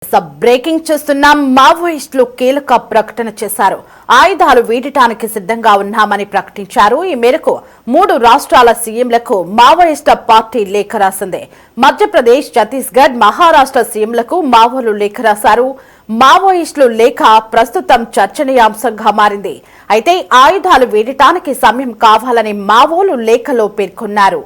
Breaking చేస్తున్నాం. మావోయిస్టులు కీలక ప్రకటన చేశారు. ఆయుధాలు వీడటానికి సిద్ధంగా ఉన్నామని ప్రకటించారు. ఈ మేరకు 3 రాష్ట్రాల సీఎంలకు మావోయిస్టు పార్టీ లేఖ రాసింది. మధ్యప్రదేశ్, ఛత్తీస్గఢ్, మహారాష్ట్ర సీఎంలకు మావోలు లేఖ రాశారు. మావోయిస్టులు లేఖ ప్రస్తుతం చర్చనీయాంశంగా మారింది. అయితే ఆయుధాలు వీడటానికి సమయం కావాలని మావోలు లేఖలో పేర్కొన్నారు.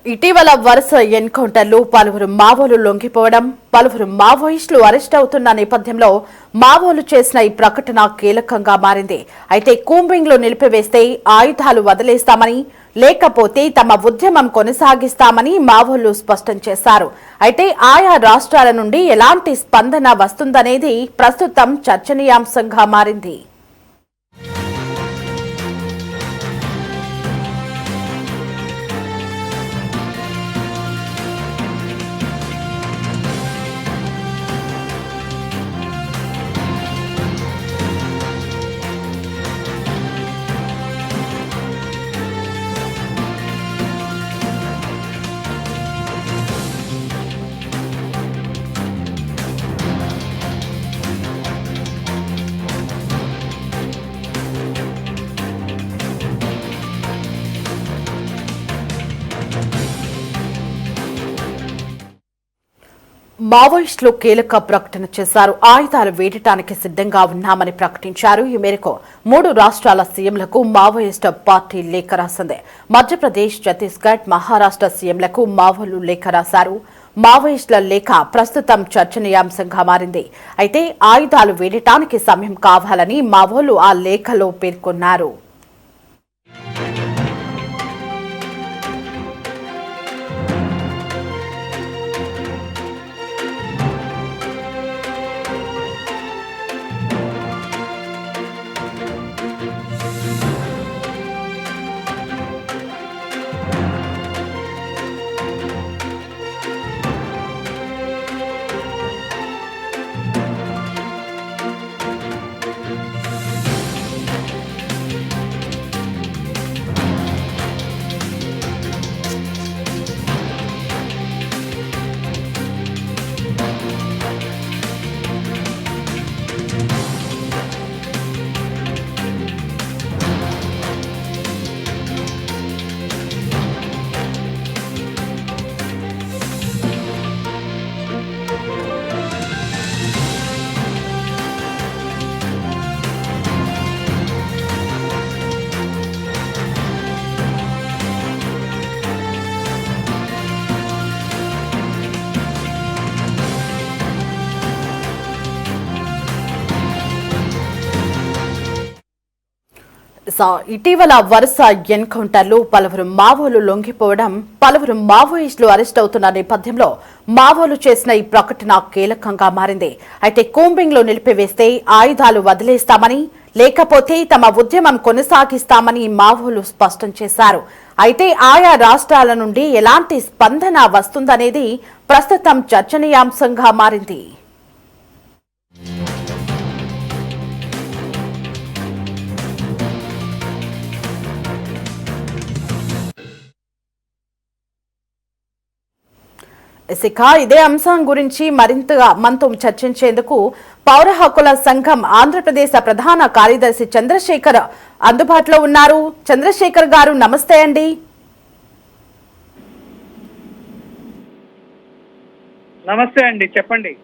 ఇటీవల వరుస ఎన్కౌంటర్లు, పలువురు మావోలు లొంగిపోవడం, పలువురు మావోయిస్టులు అరెస్ట్ అవుతున్న నేపథ్యంలో మావోలు చేసిన ఈ ప్రకటన కీలకంగా మారింది. అయితే కూంబింగ్లో నిలిపివేస్తే ఆయుధాలు వదిలేస్తామని, లేకపోతే తమ ఉద్యమం కొనసాగిస్తామని మావోలు స్పష్టం చేశారు. అయితే ఆయా రాష్ట్రాల నుండి ఎలాంటి స్పందన వస్తుందనేది ప్రస్తుతం చర్చనీయాంశంగా మారింది. మావోయిస్టులు కీలక ప్రకటన చేశారు. ఆయుధాలు వేయటానికి సిద్ధంగా ఉన్నామని ప్రకటించారు. ఈ మేరకు 3 రాష్ట్రాల సీఎంలకు మావోయిస్టు పార్టీ లేఖ రాసింది. మధ్యప్రదేశ్, ఛత్తీస్గఢ్, మహారాష్ట్ర సీఎంలకు మావోలు లేఖ రాశారు. మావోయిస్టుల లేఖ ప్రస్తుతం చర్చనీయాంశంగా మారింది. అయితే ఆయుధాలు వేయటానికి సమయం కావాలని మావోలు ఆ లేఖలో పేర్కొన్నారు. ఇటీవల వరుస ఎన్కౌంటర్లు, పలువురు మావోలు లొంగిపోవడం, పలువురు మావోయిస్టులు అరెస్ట్ అవుతున్న నేపథ్యంలో మావోలు చేసిన ఈ ప్రకటన కీలకంగా మారింది. అయితే కూంబింగ్లో నిలిపివేస్తే ఆయుధాలు వదిలేస్తామని, లేకపోతే తమ ఉద్యమం కొనసాగిస్తామని మావోలు స్పష్టం చేశారు. అయితే ఆయా రాష్ట్రాల నుండి ఎలాంటి స్పందన వస్తుందనేది ప్రస్తుతం చర్చనీయాంశంగా మారింది. ఇదే అంశం గురించి మరింతగా మనతో చర్చించేందుకు పౌర హక్కుల సంఘం ఆంధ్రప్రదేశ్ ప్రధాన కార్యదర్శి చంద్రశేఖర్ అందుబాటులో ఉన్నారు. చంద్రశేఖర్ గారు, నమస్తే అండి. నమస్తే అండి, చెప్పండి.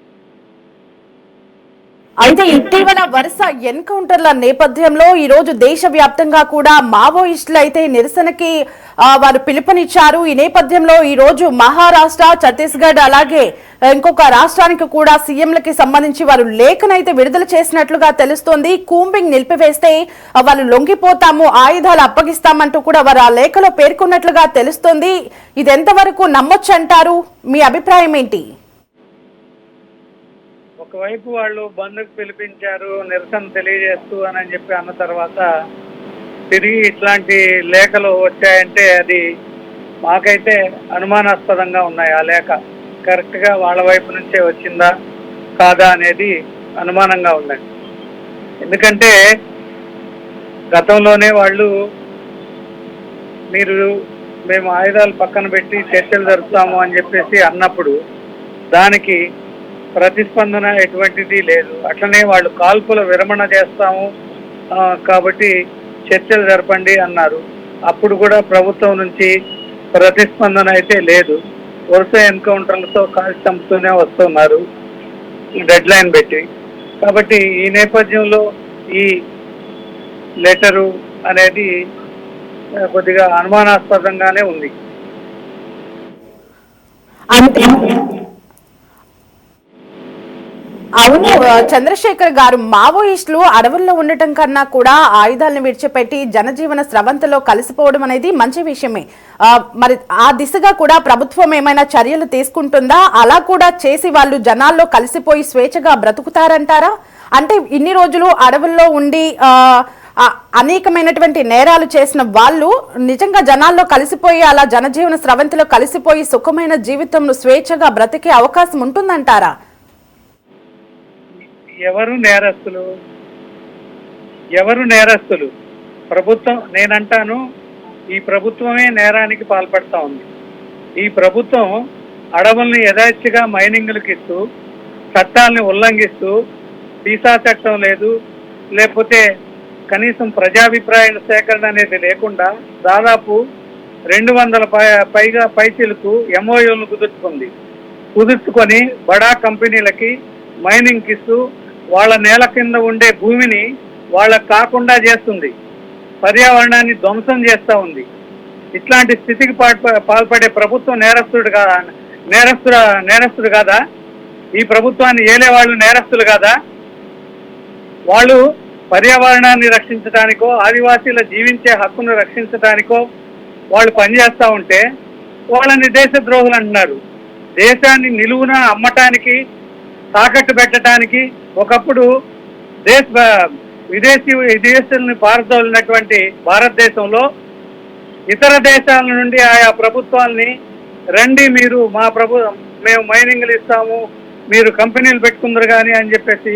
అయితే ఇటీవల వరుస ఎన్కౌంటర్ల నేపథ్యంలో ఈ రోజు దేశవ్యాప్తంగా కూడా మావోయిస్టులు అయితే నిరసనకి వారు పిలుపునిచ్చారు. ఈ నేపథ్యంలో ఈ రోజు మహారాష్ట్ర, ఛత్తీస్గఢ్ అలాగే ఇంకొక రాష్ట్రానికి కూడా సీఎంలకి సంబంధించి వారు లేఖనైతే విడుదల చేసినట్లుగా తెలుస్తోంది. కూంబింగ్ నిలిపివేస్తే వాళ్ళు లొంగిపోతాము, ఆయుధాలు అప్పగిస్తామంటూ కూడా వారు ఆ లేఖలో పేర్కొన్నట్లుగా తెలుస్తోంది. ఇది ఎంతవరకు నమ్మొచ్చు అంటారు? మీ అభిప్రాయం ఏంటి? ఒకవైపు వాళ్ళు బంద్కు పిలిపించారు, నిరసన తెలియజేస్తూ అని చెప్పి అన్న తర్వాత తిరిగి ఇట్లాంటి లేఖలు వచ్చాయంటే అది మాకైతే అనుమానాస్పదంగా ఉన్నాయి. ఆ లేఖ కరెక్ట్గా వాళ్ళ వైపు నుంచే వచ్చిందా కాదా అనేది అనుమానంగా ఉన్నాయి. ఎందుకంటే గతంలోనే వాళ్ళు మేము ఆయుధాలు పక్కన పెట్టి చర్చలు జరుపుతాము అని చెప్పేసి అన్నప్పుడు దానికి ప్రతిస్పందన ఎటువంటిది లేదు. అట్లనే వాళ్ళు కాల్పుల విరమణ చేస్తాము కాబట్టి చర్చలు జరపండి అన్నారు. అప్పుడు కూడా ప్రభుత్వం నుంచి ప్రతిస్పందన అయితే లేదు. వరుస ఎన్కౌంటర్లతో కాల్చి చంపుతూనే వస్తున్నారు డెడ్ లైన్ పెట్టి. కాబట్టి ఈ నేపథ్యంలో ఈ లెటరు అనేది కొద్దిగా అనుమానాస్పదంగానే ఉంది. అవును చంద్రశేఖర్ గారు, మావోయిస్టులు అడవుల్లో ఉండటం కన్నా కూడా ఆయుధాలను విడిచిపెట్టి జనజీవన స్రవంతిలో కలిసిపోవడం అనేది మంచి విషయమే. మరి ఆ దిశగా కూడా ప్రభుత్వం ఏమైనా చర్యలు తీసుకుంటుందా? అలా కూడా చేసి వాళ్ళు జనాల్లో కలిసిపోయి స్వేచ్ఛగా బ్రతుకుతారంటారా? అంటే ఇన్ని రోజులు అడవుల్లో ఉండి అనేకమైనటువంటి నేరాలు చేసిన వాళ్ళు నిజంగా జనాల్లో కలిసిపోయి అలా జనజీవన స్రవంతిలో కలిసిపోయి సుఖమైన జీవితంలో స్వేచ్ఛగా బ్రతికే అవకాశం ఉంటుందంటారా? ఎవరు నేరస్తులు? ప్రభుత్వం. నేనంటాను ఈ ప్రభుత్వమే నేరానికి పాల్పడతా ఉంది. ఈ ప్రభుత్వం అడవుల్ని యథేచ్ఛగా మైనింగ్లకు ఇస్తూ, చట్టాలని ఉల్లంఘిస్తూ, వీసా చట్టం లేదు, లేకపోతే కనీసం ప్రజాభిప్రాయ సేకరణ అనేది లేకుండా దాదాపు 200 పైచిలకు ఎంఓయూలను కుదుర్చుకొని బడా కంపెనీలకి మైనింగ్ ఇస్తూ వాళ్ళ నేల కింద ఉండే భూమిని వాళ్ళకు కాకుండా చేస్తుంది, పర్యావరణాన్ని ధ్వంసం చేస్తూ ఉంది. ఇట్లాంటి స్థితికి పాల్పడే ప్రభుత్వం నేరస్తుడు కాదా? ఈ ప్రభుత్వాన్ని ఏలే వాళ్ళు నేరస్తులు కాదా? వాళ్ళు పర్యావరణాన్ని రక్షించడానికో, ఆదివాసీల జీవించే హక్కును రక్షించడానికో వాళ్ళు పనిచేస్తూ ఉంటే వాళ్ళని దేశద్రోహులు అంటున్నారు. దేశాన్ని నిలువున అమ్మటానికి, తాకట్టు పెట్టడానికి ఒకప్పుడు విదేశీయుల్ని పారదోలినటువంటి భారతదేశంలో ఇతర దేశాల నుండి ఆయా ప్రభుత్వాల్ని రండి, మీరు మేము మైనింగ్లు ఇస్తాము, మీరు కంపెనీలు పెట్టుకుందరు కానీ అని చెప్పేసి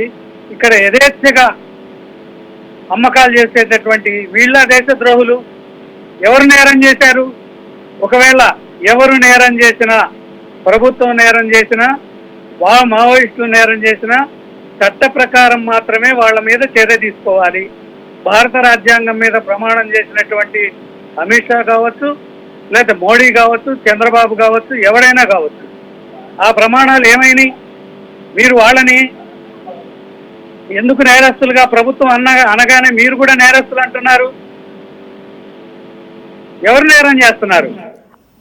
ఇక్కడ యథేచ్ఛగా అమ్మకాలు చేసేటటువంటి వీళ్ళ దేశద్రోహులు. ఎవరు నేరం చేశారు? ఒకవేళ ఎవరు నేరం చేసినా, ప్రభుత్వం నేరం చేసినా, మావోయిస్టులు నేరం చేసినా చట్ట ప్రకారం మాత్రమే వాళ్ళ మీద చర్య తీసుకోవాలి. భారత రాజ్యాంగం మీద ప్రమాణం చేసినటువంటి అమిత్ షా కావచ్చు, లేదా మోడీ కావచ్చు, చంద్రబాబు కావచ్చు, ఎవరైనా కావచ్చు, ఆ ప్రమాణాలు ఏమైనాయి? మీరు వాళ్ళని ఎందుకు నేరస్తులుగా ప్రభుత్వం అనగానే మీరు కూడా నేరస్తులు అంటున్నారు? ఎవరు నేరం చేస్తున్నారు?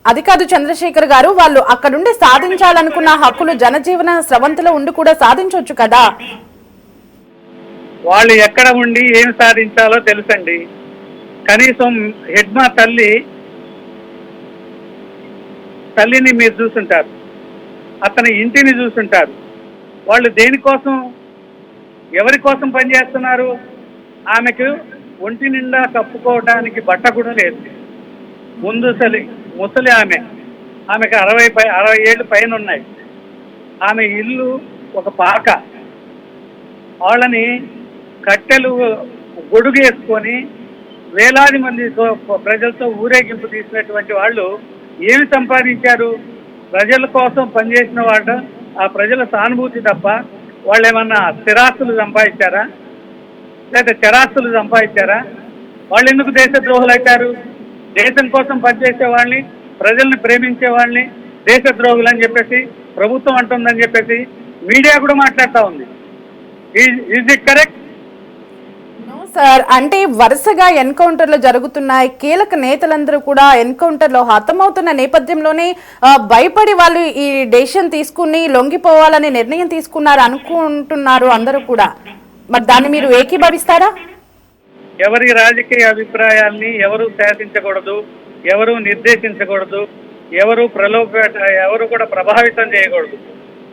అది కాదు చంద్రశేఖర్ గారు, వాళ్ళు అక్కడుండి సాధించాలనుకున్న హక్కులు జనజీవన స్రవంతిలో ఉండి కూడా సాధించవచ్చు కదా. వాళ్ళు ఎక్కడ ఉండి ఏం సాధించాలో తెలుసండి. కనీసం హెడ్మా తల్లిని మీరు చూసుంటారు, అతని ఇంటిని చూసుంటారు. వాళ్ళు దేనికోసం, ఎవరి కోసం పనిచేస్తున్నారు? ఆమెకు ఒంటి నిండా కప్పుకోవడానికి బట్ట కూడా లేదు. ముసలి ఆమెకు 60 ఏళ్ళు పైన ఉన్నాయి. ఆమె ఇల్లు ఒక పాక. వాళ్ళని కట్టెలు గొడుగేసుకొని వేలాది మంది ప్రజలతో ఊరేగింపు తీసినటువంటి వాళ్ళు ఏమి సంపాదించారు? ప్రజల కోసం పనిచేసిన వాళ్ళు ఆ ప్రజల సానుభూతి తప్ప వాళ్ళు ఏమన్నా స్థిరాస్తులు సంపాదించారా, లేదా చరాస్తులు సంపాదించారా? వాళ్ళు ఎందుకు దేశద్రోహులు అవుతారు? దేశం కోసం పనిచేసే వాళ్ళని, ప్రజల్ని ప్రేమించే వాళ్ళని దేశద్రోహులు అని చెప్పేసి ప్రభుత్వం అంటుందని చెప్పేసి మీడియా కూడా మాట్లాడుతూ ఉంది. Is it correct? సార్, అంటే వరుసగా ఎన్కౌంటర్లు జరుగుతున్నాయి, కీలక నేతలందరూ కూడా ఎన్కౌంటర్లో హతమవుతున్న నేపథ్యంలోనే భయపడి వాళ్ళు ఈ డెసిషన్ తీసుకుని లొంగిపోవాలని నిర్ణయం తీసుకున్నారు అనుకుంటున్నారు అందరూ కూడా. మరి దాన్ని మీరు ఏకీభవిస్తారా? ఎవరి రాజకీయ అభిప్రాయాల్ని ఎవరు శాసించకూడదు, ఎవరు నిర్దేశించకూడదు, ఎవరు కూడా ప్రభావితం చేయకూడదు.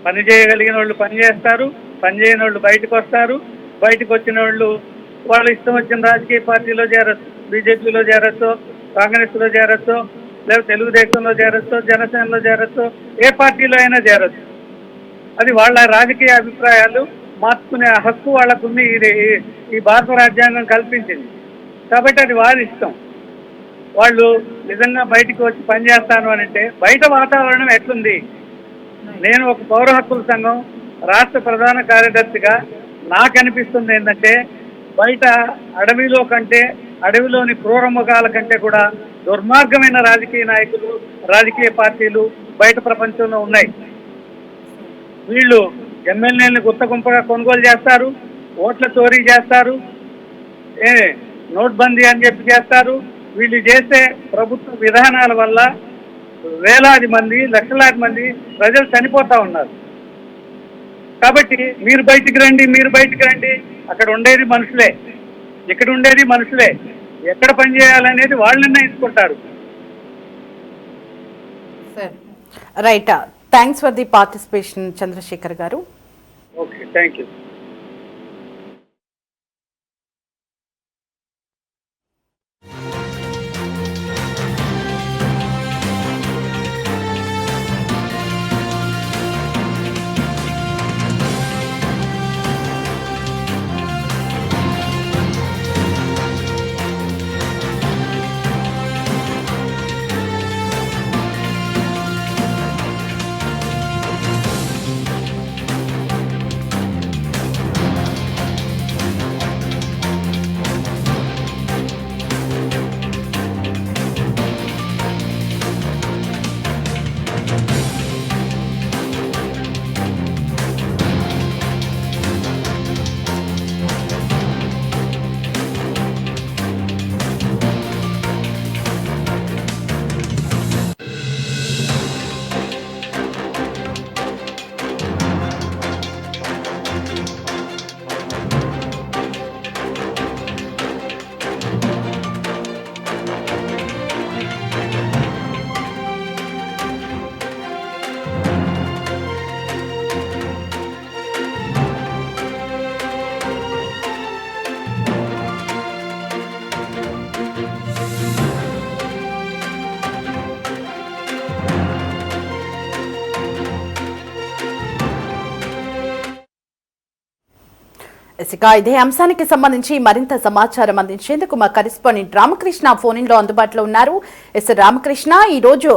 పని చేయగలిగిన వాళ్ళు పని చేస్తారు, పని చేయని వాళ్ళు బయటకు వస్తారు, బయటకు వచ్చిన వాళ్ళు వాళ్ళు ఇష్టం వచ్చిన రాజకీయ పార్టీలో చేరచ్చు, బీజేపీలో చేరచ్చు, కాంగ్రెస్లో చేరచ్చు, లేదా తెలుగుదేశంలో చేరచ్చు, జనసేనలో చేరచ్చు, ఏ పార్టీలో అయినా చేరచ్చు. అది వాళ్ళ రాజకీయ అభిప్రాయాలు మార్చుకునే హక్కు వాళ్ళకుంది. ఈ భారత రాజ్యాంగం కల్పించింది కాబట్టి అది వారి ఇష్టం. వాళ్ళు నిజంగా బయటకు వచ్చి పనిచేస్తాను అని అంటే బయట వాతావరణం ఎట్లుంది? నేను ఒక పౌర హక్కుల సంఘం రాష్ట్ర ప్రధాన కార్యదర్శిగా నాకు అనిపిస్తుంది ఏంటంటే, బయట అడవిలో కంటే, అడవిలోని క్రూరమృగాల కంటే కూడా దుర్మార్గమైన రాజకీయ నాయకులు, రాజకీయ పార్టీలు బయట ప్రపంచంలో ఉన్నాయి. వీళ్ళు ఎమ్మెల్యేలను గుత్తగుంపగా కొనుగోలు చేస్తారు, ఓట్ల చోరీ చేస్తారు, నోట్బందీ అని చెప్పి చేస్తారు. వీళ్ళు చేసే ప్రభుత్వ విధానాల వల్ల వేలాది మంది, లక్షలాది మంది ప్రజలు చనిపోతా ఉన్నారు. కాబట్టి మీరు బయటికి రండి, అక్కడ ఉండేది మనుషులే, ఇక్కడ ఉండేది మనుషులే, ఎక్కడ పని చేయాలనేది వాళ్ళు నిర్ణయించుకుంటారు. Right, thanks for the participation Chandrasekhar garu. Okay, thank you. ఇదే అంశానికి సంబంధించి మరింత సమాచారం అందించేందుకు మా కరెస్పాండెంట్ రామకృష్ణ ఫోన్ ఇన్ లో అందుబాటులో ఉన్నారు. రామకృష్ణ, ఈ రోజు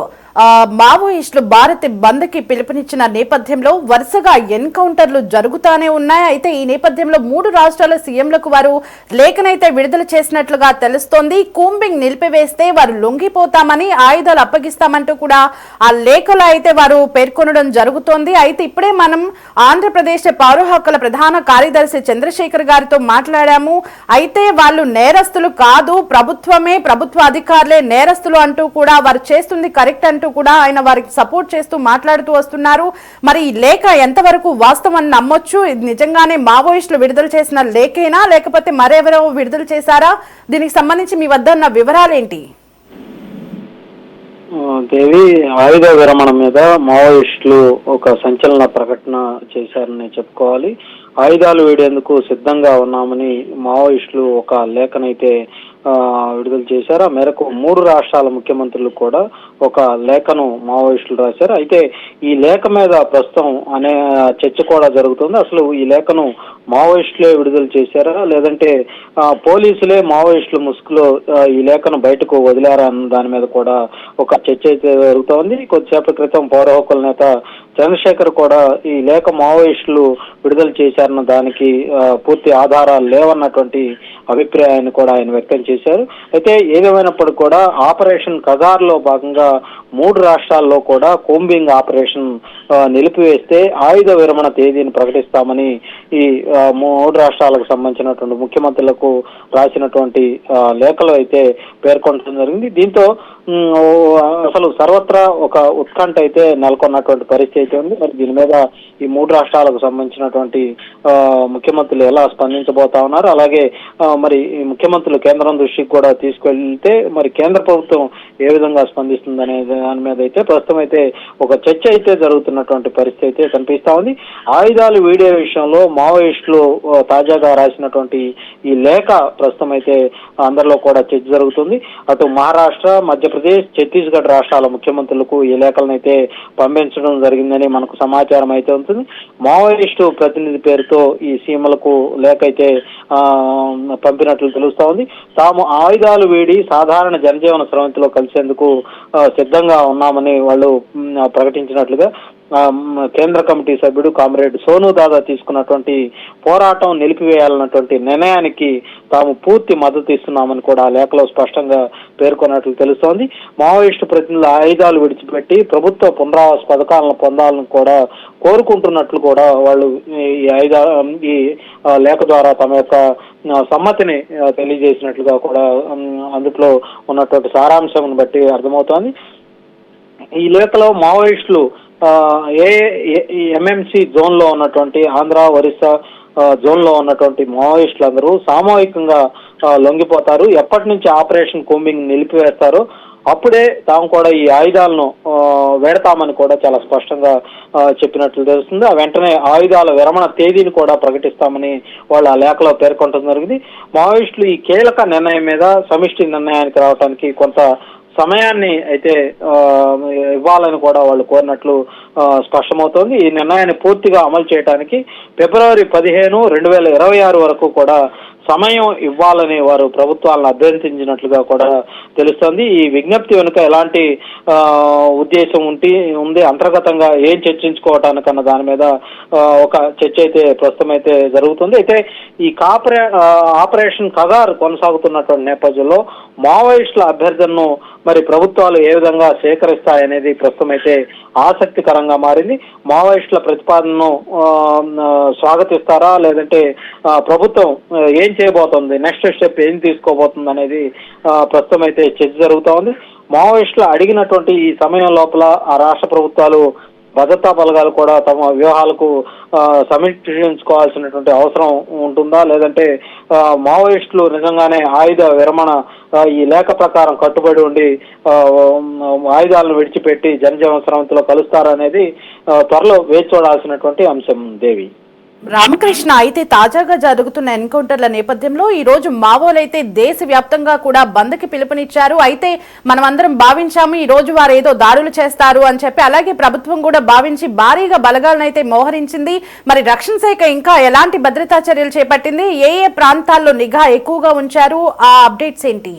మావోయిస్టులు భారత్ బంద్ కి పిలుపునిచ్చిన నేపథ్యంలో వరుసగా ఎన్కౌంటర్లు జరుగుతూనే ఉన్నాయి. అయితే ఈ నేపథ్యంలో 3 రాష్ట్రాల సీఎంలకు వారు లేఖనైతే విడుదల చేసినట్లుగా తెలుస్తోంది. కూంబింగ్ నిలిపివేస్తే వారు లొంగిపోతామని, ఆయుధాలు అప్పగిస్తామంటూ కూడా ఆ లేఖలో అయితే వారు పేర్కొనడం జరుగుతోంది. అయితే ఇప్పుడే మనం ఆంధ్రప్రదేశ్ పౌర హక్కుల ప్రధాన కార్యదర్శి చంద్రశేఖర్ గారితో మాట్లాడాము. అయితే వాళ్ళు నేరస్తులు కాదు, ప్రభుత్వ అధికారులే నేరస్తులు అంటూ కూడా వారు చేస్తుంది కరెక్ట్ అంటూ కూడా ఆయన వారికి సపోర్ట్ చేస్తూ మాట్లాడుతూ వస్తున్నారు. మరి ఈ లేఖ ఎంతవరకు వాస్తవం నమ్మొచ్చు? నిజంగానే మావోయిస్టులు విడుదల చేసిన లేఖేనా, లేకపోతే మరెవరో విడుదల చేశారా? దీనికి సంబంధించి మీ వద్ద ఉన్న వివరాలేంటి? దేవి, ఆయుధ విరమణ మీద మావోయిస్టులు ఒక సంచలన ప్రకటన చేశారని చెప్పుకోవాలి. ఆయుధాలు వేడేందుకు సిద్ధంగా ఉన్నామని మావోయిస్టులు ఒక లేఖనైతే విడుదల చేశారు. ఆ మేరకు 3 రాష్ట్రాల ముఖ్యమంత్రులు కూడా ఒక లేఖను మావోయిస్టులు రాశారు. అయితే ఈ లేఖ మీద ప్రస్తుతం అనే చర్చ కూడా జరుగుతుంది. అసలు ఈ లేఖను మావోయిస్టులే విడుదల చేశారా, లేదంటే పోలీసులే మావోయిస్టుల ముసుగులో ఈ లేఖను బయటకు వదిలారా అన్న దాని మీద కూడా ఒక చర్చ అయితే జరుగుతోంది. కొద్దిసేపటి క్రితం పౌర హక్కుల నేత చంద్రశేఖర్ కూడా ఈ లేఖ మావోయిస్టులు విడుదల చేశారన్న దానికి పూర్తి ఆధారాలు లేవన్నటువంటి అభిప్రాయాన్ని కూడా ఆయన వ్యక్తం చేశారు. చేశారు. అయితే ఏదేమైనప్పటికీ కూడా ఆపరేషన్ కగార్లో భాగంగా 3 రాష్ట్రాల్లో కూడా కూంబింగ్ ఆపరేషన్ నిలిపివేస్తే ఆయుధ విరమణ తేదీని ప్రకటిస్తామని ఈ 3 రాష్ట్రాలకు సంబంధించినటువంటి ముఖ్యమంత్రులకు రాసినటువంటి లేఖలో అయితే పేర్కొనడం జరిగింది. దీంతో అసలు సర్వత్రా ఒక ఉత్కంఠ అయితే నెలకొన్నటువంటి పరిస్థితి అయితే ఉంది. మరి దీని మీద ఈ 3 రాష్ట్రాలకు సంబంధించినటువంటి ముఖ్యమంత్రులు ఎలా స్పందించబోతా ఉన్నారు, అలాగే మరి ఈ ముఖ్యమంత్రులు కేంద్రం దృష్టికి కూడా తీసుకెళ్తే మరి కేంద్ర ప్రభుత్వం ఏ విధంగా స్పందిస్తుంది అనే దాని మీద అయితే ప్రస్తుతం అయితే ఒక చర్చ అయితే జరుగుతున్నటువంటి పరిస్థితి అయితే కనిపిస్తా ఉంది. ఆయుధాలు వీడియో విషయంలో మావోయిస్టులు తాజాగా రాసినటువంటి ఈ లేఖ ప్రస్తుతం అయితే అందరిలో కూడా చర్చ జరుగుతుంది. అటు మహారాష్ట్ర, మధ్యప్రదేశ్, ఛత్తీస్గఢ్ రాష్ట్రాల ముఖ్యమంత్రులకు ఈ లేఖలను అయితే పంపించడం జరిగిందని మనకు సమాచారం అయితే ఉంటుంది. మావోయిస్టు ప్రతినిధి పేరుతో ఈ సీమలకు లేఖ అయితే పంపినట్లు తెలుస్తా ఉంది. తాము ఆయుధాలు వీడి సాధారణ జనజీవన స్రవంతిలో కలిసేందుకు సిద్ధంగా ఉన్నామని వాళ్ళు ప్రకటించినట్లుగా కేంద్ర కమిటీ సభ్యుడు కామ్రేడ్ సోను దాదా తీసుకున్నటువంటి పోరాటం నిలిపివేయాలన్నటువంటి నిర్ణయానికి తాము పూర్తి మద్దతు ఇస్తున్నామని కూడా లేఖలో స్పష్టంగా పేర్కొన్నట్లు తెలుస్తోంది. మావోయిస్టు ప్రతినిధులు ఆయుధాలు విడిచిపెట్టి ప్రభుత్వ పునరావాస పథకాలను పొందాలని కూడా కోరుకుంటున్నట్లు కూడా వాళ్ళు ఈ లేఖ ద్వారా తమ యొక్క సమ్మతిని తెలియజేసినట్లుగా కూడా అందులో ఉన్నటువంటి సారాంశం బట్టి అర్థమవుతోంది. ఈ లేఖలో మావోయిస్టులు ఎంఎంసి జోన్ లో ఉన్నటువంటి ఆంధ్ర, ఒరిస్సా జోన్ లో ఉన్నటువంటి మావోయిస్టులందరూ సామూహికంగా లొంగిపోతారు. ఎప్పటి నుంచి ఆపరేషన్ కూంబింగ్ నిలిపివేస్తారో అప్పుడే తాము కూడా ఈ ఆయుధాలను వేడతామని కూడా చాలా స్పష్టంగా చెప్పినట్లు తెలుస్తుంది. వెంటనే ఆయుధాల విరమణ తేదీని కూడా ప్రకటిస్తామని వాళ్ళు ఆ లేఖలో పేర్కొనడం జరిగింది. మావోయిస్టులు ఈ కీలక నిర్ణయం మీద సమిష్టి నిర్ణయానికి రావడానికి కొంత సమయాన్ని అయితే ఇవ్వాలని కూడా వాళ్ళు కోరినట్లు స్పష్టమవుతోంది. ఈ నిర్ణయాన్ని పూర్తిగా అమలు చేయడానికి ఫిబ్రవరి 15, 2026 వరకు కూడా సమయం ఇవ్వాలని వారు ప్రభుత్వాలను అభ్యర్థించినట్లుగా కూడా తెలుస్తోంది. ఈ విజ్ఞప్తి వెనుక ఎలాంటి ఉద్దేశం ఉంది, అంతర్గతంగా ఏం చర్చించుకోవటానికన్న దాని మీద ఒక చర్చ అయితే ప్రస్తుతం అయితే జరుగుతుంది. అయితే ఈ ఆపరేషన్ కగార్ కొనసాగుతున్నటువంటి నేపథ్యంలో మావోయిస్టుల అభ్యర్థనను మరి ప్రభుత్వాలు ఏ విధంగా సేకరిస్తాయనేది ప్రస్తుతం అయితే ఆసక్తికరంగా మారింది. మావోయిస్టుల ప్రతిపాదనను స్వాగతిస్తారా, లేదంటే ప్రభుత్వం ఏం చేయబోతోంది, నెక్స్ట్ స్టెప్ ఏం తీసుకోబోతుంది అనేది ప్రస్తుతం అయితే చర్చ జరుగుతూ ఉంది. మావోయిస్టులు అడిగినటువంటి ఈ సమయం లోపల ఆ రాష్ట్ర ప్రభుత్వాలు భద్రతా బలగాలు కూడా తమ వ్యూహాలకు సమీక్షించుకోవాల్సినటువంటి అవసరం ఉంటుందా, లేదంటే మావోయిస్టులు నిజంగానే ఆయుధ విరమణ ఈ లేఖ ప్రకారం కట్టుబడి ఉండి ఆయుధాలను విడిచిపెట్టి జనజీవన స్రవంతిలో కలుస్తారనేది త్వరలో వేచి చూడాల్సినటువంటి అంశం. దేవి రామకృష్ణ, అయితే తాజాగా జరుగుతున్న ఎన్కౌంటర్ల నేపథ్యంలో ఈ రోజు మావోలైతే దేశవ్యాప్తంగా కూడా బంద్కి పిలుపునిచ్చారు. అయితే మనం అందరం భావించాము ఈ రోజు వారు ఏదో దాడులు చేస్తారు అని చెప్పి, అలాగే ప్రభుత్వం కూడా భావించి భారీగా బలగాలను అయితే మోహరించింది. మరి రక్షణ శాఖ ఇంకా ఎలాంటి భద్రతా చర్యలు చేపట్టింది, ఏ ప్రాంతాల్లో నిఘా ఎక్కువగా ఉంచారు, ఆ అప్డేట్స్ ఏంటి?